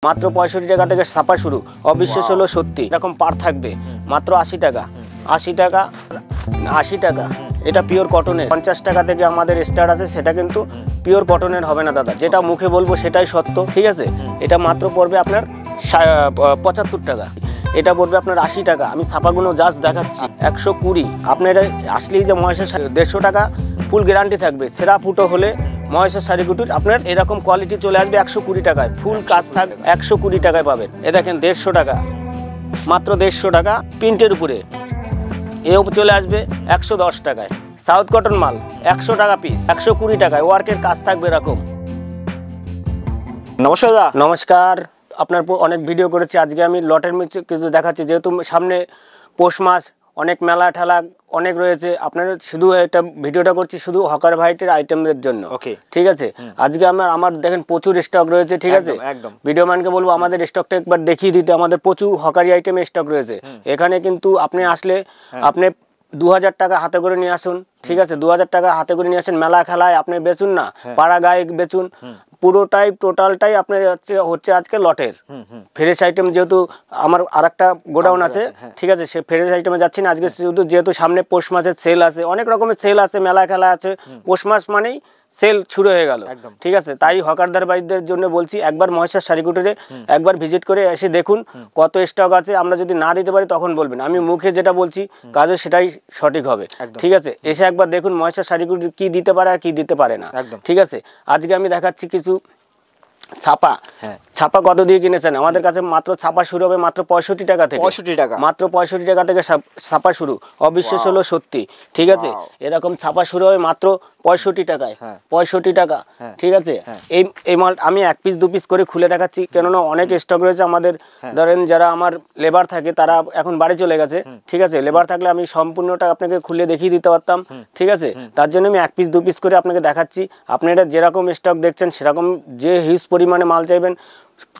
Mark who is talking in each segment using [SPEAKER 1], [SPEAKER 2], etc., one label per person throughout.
[SPEAKER 1] মাত্র 65 টাকা থেকে ছাপা শুরু। অবিশ্বাস হলো সত্যি। এরকম পার থাকবে মাত্র 80 টাকা, 80 টাকা, 80 টাকা। এটা পিওর কটনের। 50 টাকা থেকে আমাদের স্টার্ট আছে, সেটা কিন্তু পিওর কটনের হবে না দাদা, যেটা মুখে বলবো সেটাই সত্য, ঠিক আছে। এটা মাত্র পড়বে আপনার 75 টাকা। এটা পড়বে আপনার 80 টাকা। আমি ছাপাগুলো জাস্ট দেখাচ্ছি। 120 আপনার আসলেই যে মহেশের 150 টাকা ফুল গ্যারান্টি থাকবে। সেরা ফুটো হলে মহেশের শাড়িগুটির আপনার এরকম কোয়ালিটি চলে আসবে 120 টাকায়। ফুল কাজ থাকবে 120 টাকায় পাবেন। এ দেখেন 150 টাকা, মাত্র 150 টাকা প্রিন্টের উপরে। এও চলে আসবে 110 টাকায়। সাউথ কটন মাল 100 টাকা পিস, 120 টাকায় ওয়ার্কের কাজ থাকবে এরকম।
[SPEAKER 2] নমস্কার দাদা।
[SPEAKER 1] নমস্কার। আপনার অনেক ভিডিও করেছি, আজকে আমি লটের কিছু দেখাচ্ছি। যেহেতু সামনে পৌষ মাস, অনেক মেলা ঠেলা অনেক রয়েছে, আপনারা শুধু এটা ভিডিওটা করছি শুধু হকার ভাইটের আইটেমদের জন্য।
[SPEAKER 2] ওকে,
[SPEAKER 1] ঠিক আছে। আজকে আমার দেখেন প্রচুর স্টক রয়েছে, ঠিক আছে।
[SPEAKER 2] একদম
[SPEAKER 1] ভিডিও ম্যানকে বলবো আমাদের স্টকটা একবার দেখিয়ে দিতে। আমাদের প্রচুর হকারি আইটেম স্টক রয়েছে এখানে। কিন্তু আপনি আসলে আপনি 2000 টাকা হাতে করে নিয়ে আসুন, ঠিক আছে। 2000 টাকা হাতে করে নিয়ে আসেন, মেলা খেলায় আপনি বেচুন না, পাড়া গায়ে বেচুন, পুরোটাই টোটালটাই আপনার হচ্ছে আজকে লটের ফ্রেশ আইটেম। যেহেতু আমার আরেকটা গোডাউন আছে, ঠিক আছে, সে ফ্রেশ আইটেমে যাচ্ছি না আজকে। শুধু যেহেতু সামনে পৌষ মাসের সেল আছে, অনেক রকমের সেল আছে, মেলা খেলা আছে। পৌষ মাস মানেই সেল শুরু হয়ে গেল, ঠিক আছে। তাই হকারদার ভাইদের জন্য বলছি, একবার মহেশের শাড়িকুটিরে একবার ভিজিট করে এসে দেখুন কত স্টক আছে। আমরা যদি না দিতে পারি তখন বলবেন, আমি মুখে যেটা বলছি কাজে সেটাই সঠিক হবে, ঠিক আছে। এসে একবার দেখুন মহেশের শাড়িকুটি কি দিতে পারে আর কি দিতে পারে না, ঠিক আছে। আজকে আমি দেখাচ্ছি কিছু ছাপা। ছাপা কত দিয়ে কিনেছেন? আমাদের কাছে মাত্র ছাপা শুরু হবে মাত্র 65 টাকা থেকে।
[SPEAKER 2] 65 টাকা,
[SPEAKER 1] মাত্র 65 টাকা থেকে ছাপা শুরু। অবিশ্বাস হলো সত্যি, ঠিক আছে। এরকম ছাপা শুরু হবে মাত্র 65 টাকায়। 65 টাকা, ঠিক আছে। এই মাল আমি 1 পিস 2 পিস করে খুলে দেখাচ্ছি, কেননা অনেক স্টক রয়েছে আমাদের। ধরেন যারা আমার লেবার থাকে তারা এখন বাড়ি চলে গেছে, ঠিক আছে। লেবার থাকলে আমি সম্পূর্ণটা আপনাকে খুলে দেখিয়ে দিতে পারতাম, ঠিক আছে। তার জন্য আমি 1 পিস 2 পিস করে আপনাকে দেখাচ্ছি। আপনারা যেরকম স্টক দেখছেন সেরকম যে হিউজ পরিমাণে মাল চাইবেন,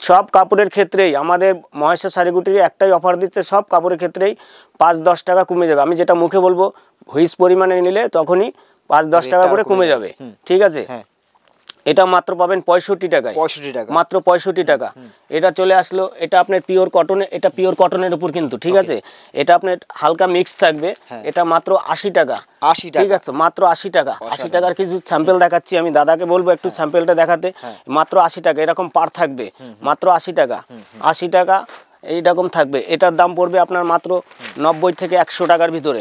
[SPEAKER 1] সব কাপড়ের ক্ষেত্রেই আমাদের মহেশের শাড়িগুটির একটাই অফার দিচ্ছে, সব কাপড়ের ক্ষেত্রেই 5-10 টাকা কমে যাবে। আমি যেটা মুখে বলবো হিউজ পরিমাণে নিলে তখনই 5-10 টাকা করে কমে যাবে, ঠিক আছে। এটা মাত্র পাবেন 65 টাকায়,
[SPEAKER 2] 65 টাকা,
[SPEAKER 1] মাত্র 65 টাকা। এটা চলে আসলো, এটা আপনার পিওর কটনের, এটা পিওর কটনের উপর কিন্তু, ঠিক আছে। এটা আপনার হালকা মিক্স থাকবে। এটা মাত্র 80 টাকা,
[SPEAKER 2] 80 টাকা,
[SPEAKER 1] ঠিক আছে, মাত্র 80 টাকা। 80 টাকার কিছু স্যাম্পল দেখাচ্ছি, আমি দাদাকে বলবো একটু স্যাম্পলটা দেখাতে। মাত্র 80 টাকা এরকম পার থাকবে, মাত্র 80 টাকা, 80 টাকা এইরকম থাকবে। এটার দাম পড়বে আপনার মাত্র 90 থেকে 100 টাকার ভিতরে।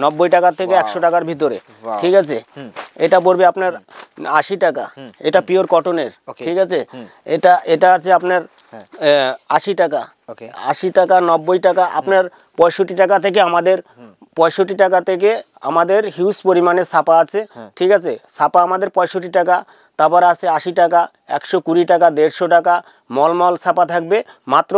[SPEAKER 1] 90 টাকা থেকে 100 টাকার ভিতরে, ঠিক আছে। এটা পড়বে আপনার 80 টাকা। এটা পিওর কটনের, ঠিক আছে। এটা আছে আপনার 80 টাকা, 80 টাকা, 90 টাকা। আপনার 65 টাকা থেকে আমাদের 65 টাকা থেকে আমাদের হিউজ পরিমাণে ছাপা আছে, ঠিক আছে। ছাপা আমাদের 65 টাকা। তারপর আছে 80 টাকা, 120 টাকা, 150 টাকা। মলমল ছাপা থাকবে মাত্র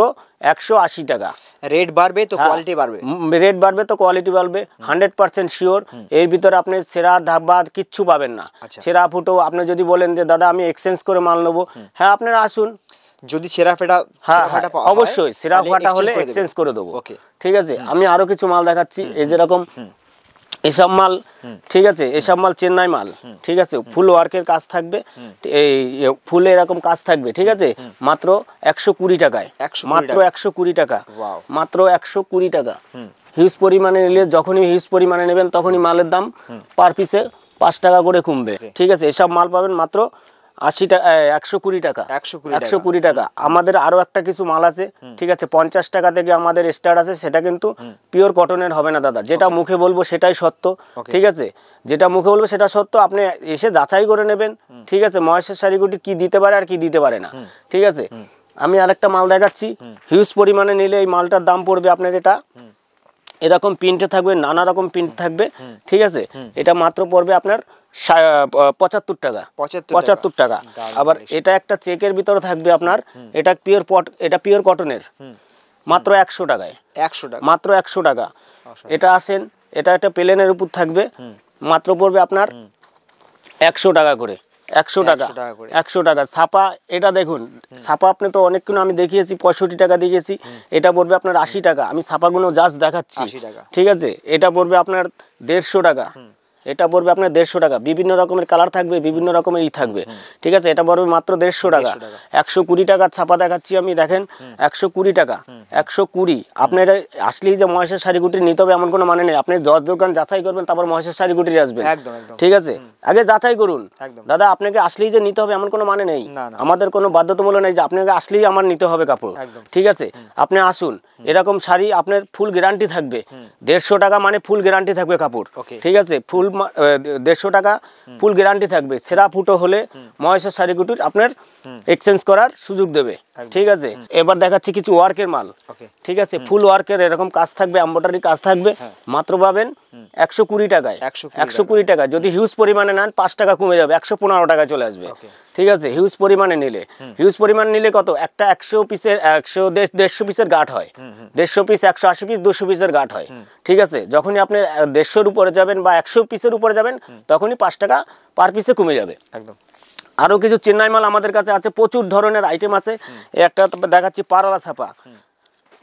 [SPEAKER 1] 180 টাকা।
[SPEAKER 2] রেট বাড়বে তো কোয়ালিটি বাড়বে,
[SPEAKER 1] রেট বাড়বে তো কোয়ালিটি বাড়বে, 100% শিওর। এর ভিতরে আপনি সেরা ধাবা কিচ্ছু পাবেন না। সেরা ফুটো আপনি যদি বলেন যে দাদা আমি এক্সচেঞ্জ করে মাল নেবো, হ্যাঁ আপনারা আসুন।
[SPEAKER 2] যদি সেরা ফেটা,
[SPEAKER 1] অবশ্যই সেরা ফাটা হলে এক্সচেঞ্জ করে দেবো, ঠিক আছে। আমি আরো কিছু মাল দেখাচ্ছি। এই যেরকম এসব মাল, ঠিক আছে, এসব মাল চেন্নাই মাল, ঠিক আছে। ফুল ওয়ার্কের কাজ থাকবে, এই ফুলে এরকম কাজ থাকবে, ঠিক আছে। মাত্র 120 টাকায়, মাত্র 120 টাকা, মাত্র 120 টাকা। হিউজ পরিমাণে নিলে, যখনই হিউজ পরিমাণে নেবেন তখনই মালের দাম পার পিসে 5 টাকা করে কমবে, ঠিক আছে। এসব মাল পাবেন মাত্র 80 টাকা, 120 টাকা, 120 টাকা। আমাদের আরো একটা কিছু মাল আছে, ঠিক আছে। 50 টাকা থেকে আমাদের স্টার্ট আছে, সেটা কিন্তু পিওর কটনের হবে না দাদা, যেটা মুখে বলবো সেটাই সত্য, ঠিক আছে। যেটা মুখে বলবো সেটা সত্য, আপনি এসে যাচাই করে নেবেন, ঠিক আছে। মহেশের শাড়িগুটি কি দিতে পারে আর কি দিতে পারে না, ঠিক আছে। আমি আরেকটা মাল দেখাচ্ছি, হিউজ পরিমাণে নিলে এই মালটার দাম পড়বে আপনার, এটা এরকম প্রিন্টে থাকবে, নানা রকম প্রিন্ট থাকবে, ঠিক আছে। এটা মাত্র পড়বে আপনার 75 টাকা, 75 টাকা। আবার এটা একটা চেকের ভিতরে থাকবে আপনার, এটা পিওর কটনের, মাত্র 100 টাকায়, 100 টাকা, মাত্র 100 টাকা। এটা আসেন, এটা একটা প্লেনের উপর থাকবে, মাত্র পড়বে আপনার 100 টাকা করে, 100 টাকা, 100 টাকা। ছাপা এটা দেখুন, ছাপা আপনি তো অনেকক্ষণ আমি দেখিয়েছি, 65 টাকা দেখিয়েছি। এটা পড়বে আপনার 80 টাকা। আমি ছাপাগুলো জাস্ট দেখাচ্ছি, ঠিক আছে। এটা পড়বে আপনার 150 টাকা, এটা পড়বে আপনার 150 টাকা। বিভিন্ন রকমের কালার থাকবে, বিভিন্ন রকমের থাকবে, ঠিক আছে। এটা পড়বে মাত্র 150 টাকা। 120 টাকার ছাপা দেখাচ্ছি আমি, দেখেন 120 টাকা, 120। আপনার আসলেই যে মহেশের শাড়িগুটি নিতে হবে এমন কোনো মানে নেই। আপনি 10 দোকান যাচাই করবেন, তারপর মহেশের শাড়িগুটি আসবেন, ঠিক আছে। আগে যাচাই করুন দাদা, আপনাকে আসলেই যে নিতে হবে এমন কোনো মানে নেই। আমাদের কোনো বাধ্যতামূলক নেই যে আপনাকে আসলেই আমার নিতে হবে কাপড়, ঠিক আছে। আপনি আসুন, এরকম শাড়ি আপনার ফুল গ্যারান্টি থাকবে। 150 টাকা মানে ফুল গ্যারান্টি থাকবে কাপড়, ঠিক আছে। ফুল 150 টাকা ফুল গ্যারান্টি থাকবে। ছেঁড়া ফুটো হলে মহেশের শাড়িগুটির আপনার এক্সচেঞ্জ করার সুযোগ দেবে, ঠিক আছে। এবার দেখাচ্ছি কিছু ওয়ার্কের মাল, ঠিক আছে। ফুল ওয়ার্কের এরকম কাজ থাকবে, এমব্রয়ডারি কাজ থাকবে, মাত্র পাবেন 120 টাকায়। 120 টাকা। যদি হিউজ পরিমাণে নেন 5 টাকা কমে যাবে, 115 টাকায় চলে আসবে, ঠিক আছে। হিউজ পরিমাণে নিলে, হিউজ পরিমাণ নিলে কত, একটা 100 পিসের 150 পিসের গাঁট হয়, 150 পিস, 180 পিস, 200 পিসের গাঁট হয়, ঠিক আছে। যখনই আপনি 150-র উপরে যাবেন বা 100 পিসের উপরে যাবেন, তখনই 5 টাকা পার পিসে কমে যাবে, একদম। আরো কিছু চেন্নাই মাল আমাদের কাছে আছে, প্রচুর ধরনের আইটেম আছে। একটা দেখাচ্ছি পারালা ছাপা।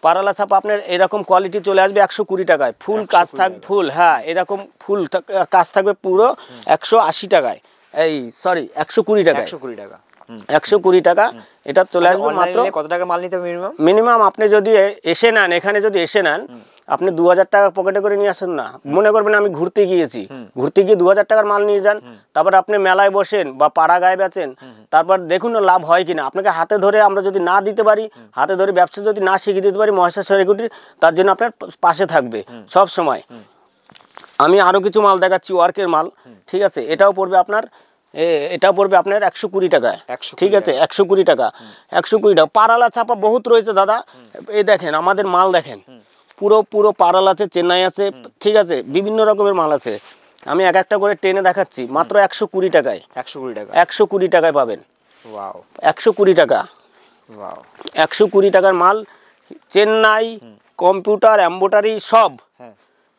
[SPEAKER 1] পারালা ছাপা আপনার এরকম কোয়ালিটি চলে আসবে 120 টাকায়। ফুল কাজ থাকবে, ফুল, হ্যাঁ, এরকম ফুল কাজ থাকবে পুরো 180 টাকায়, এই সরি 120 টাকা, 120 টাকা, 120 টাকা। এটা চলে আসবে মাত্র।
[SPEAKER 2] কত টাকা মাল নিতে হবে মিনিমাম?
[SPEAKER 1] মিনিমাম আপনি যদি এসে নেন, এখানে যদি এসে নেন, আপনি 2000 টাকা পকেটে করে নিয়ে আসেন না, মনে করবেন আমি ঘুরতে গিয়েছি, ঘুরতে গিয়ে 2000 টাকার মাল নিয়ে যান। তারপর আপনি মেলায় বসেন বা পাড়া গায়ে বেচেন, তারপর দেখুন না লাভ হয় কিনা। আপনাকে হাতে ধরে আমরা যদি না দিতে পারি, হাতে ধরে ব্যবসা যদি না শিখিয়ে দিতে পারি মহেশের শাড়িগুটির, তার জন্য আপনার পাশে থাকবে সব সময়। আমি আরো কিছু মাল দেখাচ্ছি, ওয়ার্কের মাল, ঠিক আছে। এটাও পড়বে আপনার, এটাও পড়বে আপনার 120 টাকায়, ঠিক আছে। 120 টাকা, 120 টাকা। পারালা ছাপা বহুত রয়েছে দাদা, এই দেখেন আমাদের মাল দেখেন, পুরো পারাল আছে, চেন্নাই আছে, ঠিক আছে। বিভিন্ন রকমের মাল আছে। আমি এক একটা করে টেনে দেখাচ্ছি, মাত্র 120 টাকায়, 120 টাকা, 120 টাকায় পাবেন। ওয়াও, 120 টাকা, ওয়াও, 120 টাকার মাল। চেন্নাই, কম্পিউটার, এমব্রয়ডারি সব,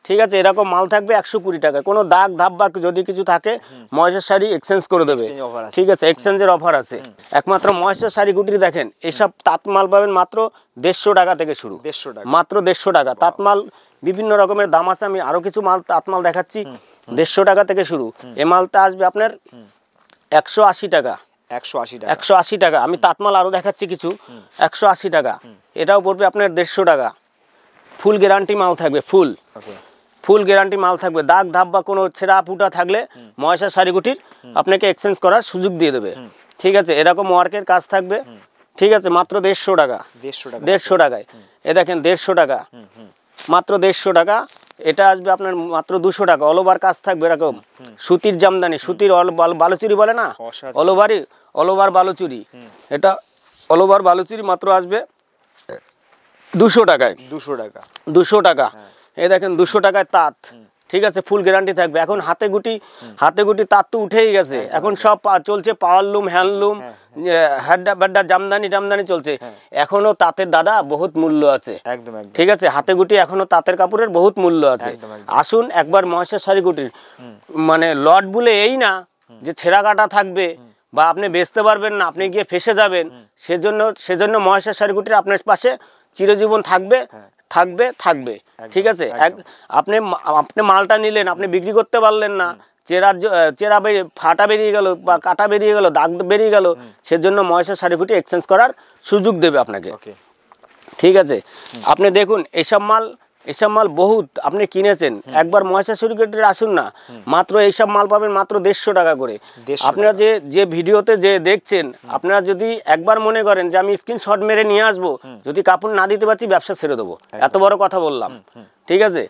[SPEAKER 1] ঠিক আছে। এরকম মাল থাকবে 120 টাকা। কোনো দাগ ধাপ বা যদি কিছু থাকে মহেশের শাড়ি এক্সচেঞ্জ করে দেবে, ঠিক আছে। এক্সচেঞ্জের অফার আছে। একমাত্র মহেশের শাড়ি গুটির দেখেন, এসব তাঁত মাল পাবেন মাত্র 150 টাকা থেকে শুরু, মাত্র 150 টাকা। তাঁত মাল বিভিন্ন রকমের দাম আছে। আমি আরো কিছু মাল তাঁত মাল দেখাচ্ছি, 150 টাকা থেকে শুরু। এই মালটা আসবে আপনার 180 টাকা, 180 টাকা। আমি তাঁত মাল আরো দেখাচ্ছি কিছু, 180 টাকা। এটাও পড়বে আপনার 150 টাকা। ফুল গ্যারান্টি মাল থাকবে, ফুল গ্যারান্টি মাল থাকবে। দাগ ধাপ বা কোনো ছেঁড়া ফুটা থাকলে মহেশের শাড়িগুটির আপনাকে এক্সচেঞ্জ করার সুযোগ দিয়ে দেবে, ঠিক আছে। এরকম ওয়ার্কের কাজ থাকবে, ঠিক আছে। মাত্র 150 টাকা, 150 টাকায়। এ দেখেন 150 টাকা, মাত্র 150 টাকা। এটা আসবে আপনার মাত্র 200 টাকা। অল ওভার কাজ থাকবে এরকম, সুতির জামদানি, সুতির বালুচুরি বলে না, অল ওভার বালুচুরি। এটা অল ওভার বালুচুরি মাত্র আসবে 200 টাকায়, 200 টাকা, 200 টাকা। এই দেখেন 200 টাকায় তাঁত, ঠিক আছে। ফুল গ্যারান্টি থাকবে। এখন হাতে গুটি তাঁত তো উঠেই গেছে, এখন সব চলছে পাওয়ারলুম, হ্যান্ডলুম, হ্যাড্ডা জামদানি চলছে। এখনো তাঁতের দাদা বহুত মূল্য আছে, ঠিক আছে। হাতে গুটি এখনো তাঁতের কাপড়ের বহুত মূল্য আছে। আসুন একবার মহেশের শাড়িগুটির, মানে লট বলে এই না যে ছেঁড়া কাটা থাকবে বা আপনি বেচতে পারবেন না, আপনি গিয়ে ফেসে যাবেন, সেজন্য মহেশের শাড়িগুটির আপনার পাশে চিরজীবন থাকবে, ঠিক আছে। আপনি মালটা নিলেন, আপনি বিক্রি করতে পারলেন না, চেরা ফাটা বেরিয়ে গেল বা কাটা বেরিয়ে গেল, দাগ বেরিয়ে গেল, সেজন্য মহেশের শাড়িগুটি এক্সচেঞ্জ করার সুযোগ দেবে আপনাকে, ঠিক আছে। আপনি দেখুন এইসব মাল বহুত আপনি কিনেছেন, একবার মহেশের শাড়িগুটির আসুন না, মাত্র এইসব মাল পাবেন মাত্র 150 টাকা করে। আপনারা যে ভিডিওতে যে দেখছেন, আপনারা যদি একবার মনে করেন যে আমি স্ক্রিনশট মেরে নিয়ে আসবো, যদি কাপড় না দিতে পারছি ব্যবসা ছেড়ে দেবো, এত বড় কথা বললাম, ঠিক আছে।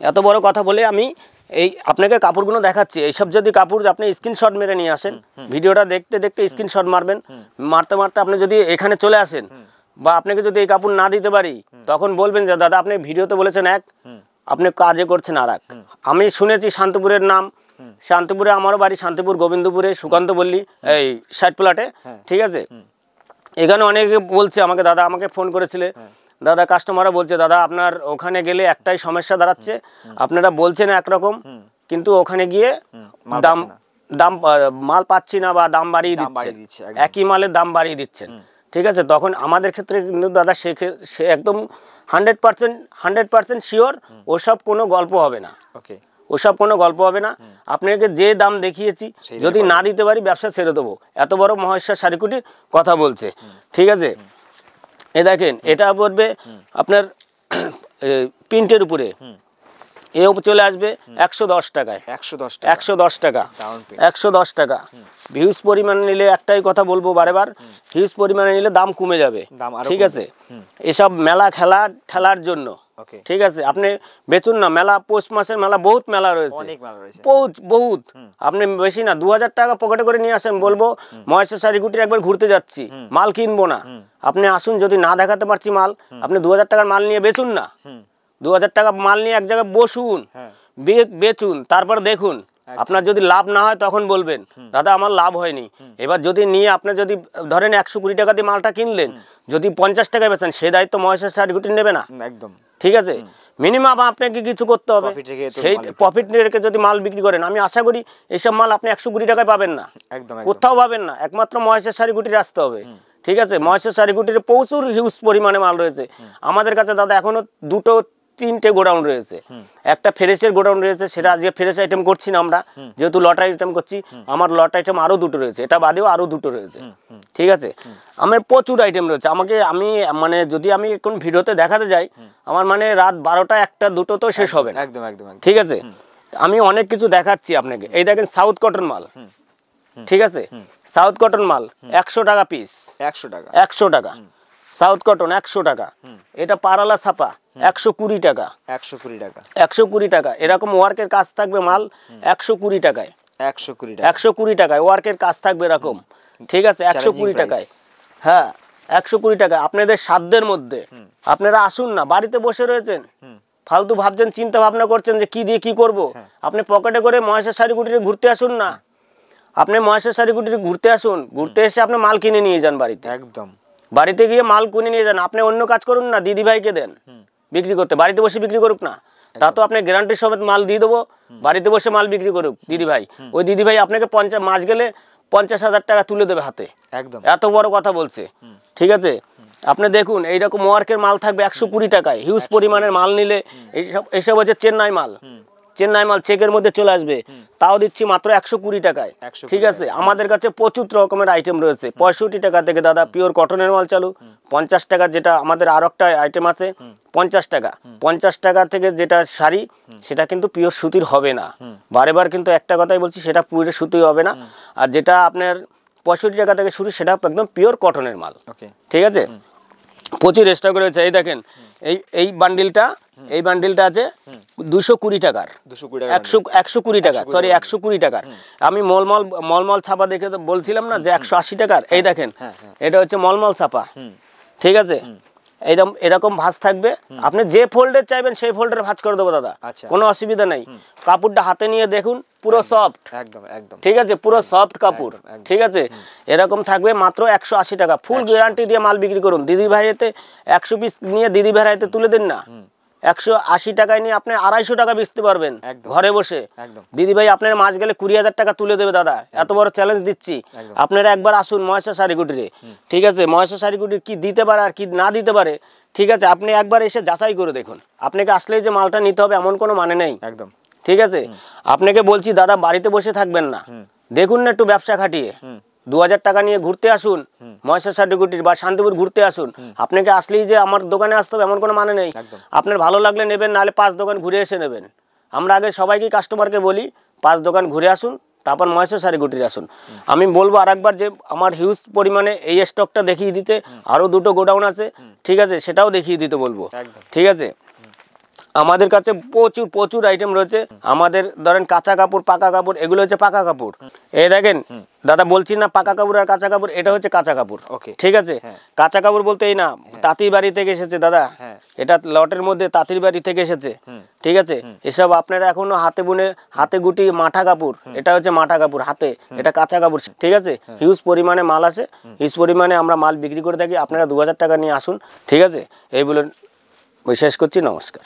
[SPEAKER 1] এত বড় কথা বলে আমি এই আপনাকে কাপড়গুলো দেখাচ্ছি। এইসব যদি কাপড় আপনি স্ক্রিনশট মেরে নিয়ে আসেন, ভিডিওটা দেখতে স্ক্রিনশট মারবেন, মারতে আপনি যদি এখানে চলে আসেন বা আপনাকে যদি এই কাপড় না দিতে পারি, তখন বলবেন যে দাদা আপনি ভিডিওতে বলেছেন এক, আপনি কাজে করছেন আর এক। আমি শুনেছি শান্তিপুরের নাম, শান্তিপুরে আমারও বাড়ি, শান্তিপুর গোবিন্দপুরে, সুকান্ত বললি এই সাইড প্লাটে, ঠিক আছে। এখানে অনেকে বলছে আমাকে, দাদা আমাকে ফোন করেছিলে, দাদা কাস্টমাররা বলছে দাদা আপনার ওখানে গেলে একটাই সমস্যা দাঁড়াচ্ছে, আপনারা বলছেন একরকম কিন্তু ওখানে গিয়ে দাম মাল পাচ্ছি না বা দাম বাড়িয়ে দিচ্ছে, একই মালের দাম বাড়িয়ে দিচ্ছেন, ঠিক আছে। তখন আমাদের ক্ষেত্রে কিন্তু দাদা সে একদম 100% শিওর, ওসব কোনো গল্প হবে না, ওসব কোনো গল্প হবে না। আপনাকে যে দাম দেখিয়েছি যদি না দিতে পারি ব্যবসা ছেড়ে দেবো, এত বড় মহেশ্বর শাড়িকুটির কথা বলছে। ঠিক আছে, এ দেখেন এটা পড়বে আপনার প্রিন্টের উপরে, এও চলে আসবে 110 টাকায়। 110 টাকা, 110 টাকা। হিউজ পরিমাণে নিলে একটাই কথা বলবো বারেবার, হিউজ পরিমাণে নিলে দাম কমে যাবে। ঠিক আছে, এসব মেলা খেলার জন্য। ঠিক আছে, আপনি বেচুন না, মেলা পৌষ মাসের মেলা, বহুত মেলা রয়েছে, বহুত। আপনি বেশি না 2000 টাকা পকেটে করে নিয়ে আসেন, বলবো মহেশ্বর শাড়িকুটির একবার ঘুরতে যাচ্ছি, মাল কিনবো না। আপনি আসুন, যদি না দেখাতে পারছি মাল, আপনি 2000 টাকার মাল নিয়ে বেচুন না, 2000 টাকা মাল নিয়ে এক জায়গায় বসুন, বেচুন, তারপর দেখুন। আপনার যদি লাভ না হয় তখন বলবেন দাদা আমার লাভ হয়নি। এবার যদি নিয়ে আপনি যদি ধরেন 120 টাকা দিয়ে মালটা কিনলেন, যদি 50 টাকায় বেচেন, সে দায়িত্ব মহেশ্বর শাড়িকুটির নেবে না। একদম ঠিক আছে, মিনিমাম আপনাকে কিছু করতে হবে, সেই প্রফিট রেখে যদি মাল বিক্রি করেন, আমি আশা করি এইসব মাল আপনি 120 টাকায় পাবেন না, কোথাও পাবেন না, একমাত্র মহেশ্বর শাড়িকুটির আসতে হবে। ঠিক আছে, মহেশ্বর শাড়িকুটির প্রচুর হিউজ পরিমাণে মাল রয়েছে আমাদের কাছে দাদা। এখনো 2-3টে গোডাউন রয়েছে, একটা ফ্রেশের গোডাউন রয়েছে, সেটা আজকে ফ্রেশ আইটেম করছি না আমরা, যেহেতু লট আইটেম করছি। আমার লট আইটেম আরো 2টো রয়েছে, এটা বাদেও আরো 2টো রয়েছে। ঠিক আছে, আমার প্রচুর আইটেম রয়েছে। আমি মানে যদি আমি কোন ভিডিওতে দেখাতে যাই, আমার মানে রাত 12টা 1টা 2টো তো শেষ হবে না। ঠিক আছে, আমি অনেক কিছু দেখাচ্ছি আপনাকে। এই দেখেন সাউথ কটন মাল। ঠিক আছে, সাউথ কটন মাল 100 টাকা পিস, 100 টাকা সাউথ কটন, 100 টাকা। এটা পারালা ছাপা 120 টাকা, 120 টাকা। এরকম ওয়ার্কের কাজ থাকবে মাল 120 টাকায়, 120 টাকায় ওয়ার্কের কাজ থাকবে এরকম। ঠিক আছে, 120 টাকায়। হ্যাঁ, 120 টাকা। আপনাদের সাধ্যের মধ্যে আপনারা আসুন না, বাড়িতে বসে রয়েছেন, ফালতু ভাবছেন, চিন্তা ভাবনা করছেন যে কি দিয়ে কি করব। আপনি পকেটে করে মহেশ্বর শাড়িকুটিরে ঘুরতে আসুন না, আপনি মহেশ্বর শাড়িকুটিরে ঘুরতে আসুন, ঘুরতে এসে আপনি মাল কিনে নিয়ে যান বাড়িতে। একদম বাড়িতে গিয়ে মাল কিনে নিয়ে যান। আপনি অন্য কাজ করুন না, দিদি ভাইকে দেন বিক্রি করতে, বাড়িতে বসে বিক্রি করুক না, তা তো আপনি গ্যারান্টি সমেত মাল দিয়ে দেবো, বাড়িতে বসে মাল বিক্রি করুক দিদি ভাই। ওই দিদি ভাই আপনাকে 50 মাস গেলে 50,000 টাকা তুলে দেবে হাতে, একদম এত বড় কথা বলছে। ঠিক আছে, আপনি দেখুন এইরকম ওয়ার্কের মাল থাকবে 120 টাকায়। হিউজ পরিমাণের মাল নিলে এইসব হচ্ছে চেন্নাই মাল, চেন্নাই মাল চেকের মধ্যে চলে আসবে, তাও দিচ্ছি মাত্র 120 টাকায়। ঠিক আছে, আমাদের কাছে প্রচুর রকমের আইটেম রয়েছে। 65 টাকা থেকে দাদা পিওর কটনের মাল চালু, 50 টাকা যেটা আমাদের আর একটা আইটেম আছে 50 টাকা। 50 টাকা থেকে যেটা শাড়ি, সেটা কিন্তু পিওর সুতির হবে না, বারেবার কিন্তু একটা কথাই বলছি, সেটা পুরো সুতির হবে না। আর যেটা আপনার 65 টাকা থেকে শুরু, সেটা একদম পিওর কটনের মাল। ঠিক আছে, প্রচুর স্টক রয়েছে। এই দেখেন এই বান্ডিলটা, এই বান্ডিলটা আছে 220 টাকার, 120 টাকা, সরি 120 টাকার। আমি মলমল ছাপা দেখে তো বলছিলাম না যে 180 টাকার। এই দেখেন এটা হচ্ছে মলমল ছাপা। ঠিক আছে, এরকম ভাঁজ থাকবে, আপনি যে ফোল্ডের চাইবেন সেই ফোল্ডের ভাঁজ করে দেবো দাদা, কোনো অসুবিধা নেই। কাপড়টা হাতে নিয়ে দেখুন, পুরো সফট, একদম ঠিক আছে, পুরো সফট কাপড়। ঠিক আছে, এরকম থাকবে মাত্র 180 টাকা। ফুল গ্যারান্টি দিয়ে মাল বিক্রি করুন। দিদি ভাইতে 100 পিস নিয়ে দিদি ভাইতে তুলে দিন না, 180 টাকায় নিয়ে আপনি 250 টাকা বেচতে পারবেন ঘরে বসে। দিদি ভাই আপনার মাস গেলে 20,000 টাকা তুলে দেবে দাদা, এত বড় চ্যালেঞ্জ দিচ্ছি। আপনারা একবার আসুন মহেশ্বর শাড়িকুটিরে। ঠিক আছে, মহেশ্বর শাড়িকুটির কি দিতে পারে আর কি না দিতে পারে, ঠিক আছে, আপনি একবার এসে যাচাই করে দেখুন। আপনাকে আসলেই যে মালটা নিতে হবে এমন কোনো মানে নেই, একদম ঠিক আছে। আপনাকে বলছি দাদা, বাড়িতে বসে থাকবেন না, দেখুন না একটু ব্যবসা খাটিয়ে 2000 টাকা নিয়ে ঘুরতে আসুন, মহেশ্বর শাড়িকুটির বা শান্তিপুর ঘুরতে আসুন। আপনাকে আসলেই যে আমার দোকানে আসতে হবে এমন কোনো মানে নেই। আপনার ভালো লাগলে নেবেন, নাহলে 5 দোকান ঘুরে এসে নেবেন। আমরা আগে সবাইকে কাস্টমারকে বলি 5 দোকান ঘুরে আসুন, তারপর মহেশ্বর শাড়িকুটির আসুন। আমি বলবো আরেকবার যে আমার হিউজ পরিমাণে এই স্টকটা দেখিয়ে দিতে, আরও 2টো গোডাউন আছে, ঠিক আছে, সেটাও দেখিয়ে দিতে বলবো। ঠিক আছে, আমাদের কাছে প্রচুর আইটেম রয়েছে। আমাদের ধরেন কাঁচা কাপড়, পাকা কাপড়, এগুলো হচ্ছে পাকা কাপড়। এই দেখেন দাদা, বলছি না পাকা কাপড় আর কাঁচা কাপড়, এটা হচ্ছে কাঁচা কাপড়। ঠিক আছে, কাঁচা কাপড় বলতে এই না, তাঁতির বাড়ি থেকে এসেছে দাদা, এটা লটের মধ্যে তাঁতির বাড়ি থেকে এসেছে। ঠিক আছে, এসব আপনারা এখনো হাতে বুনে, হাতে গুটি মাঠা কাপড়, এটা হচ্ছে মাঠা কাপড় হাতে, এটা কাঁচা কাপড়। ঠিক আছে, হিউজ পরিমাণে মাল আছে, হিউজ পরিমাণে আমরা মাল বিক্রি করে থাকি। আপনারা 2000 টাকা নিয়ে আসুন। ঠিক আছে, এই বলে শেষ করছি, নমস্কার।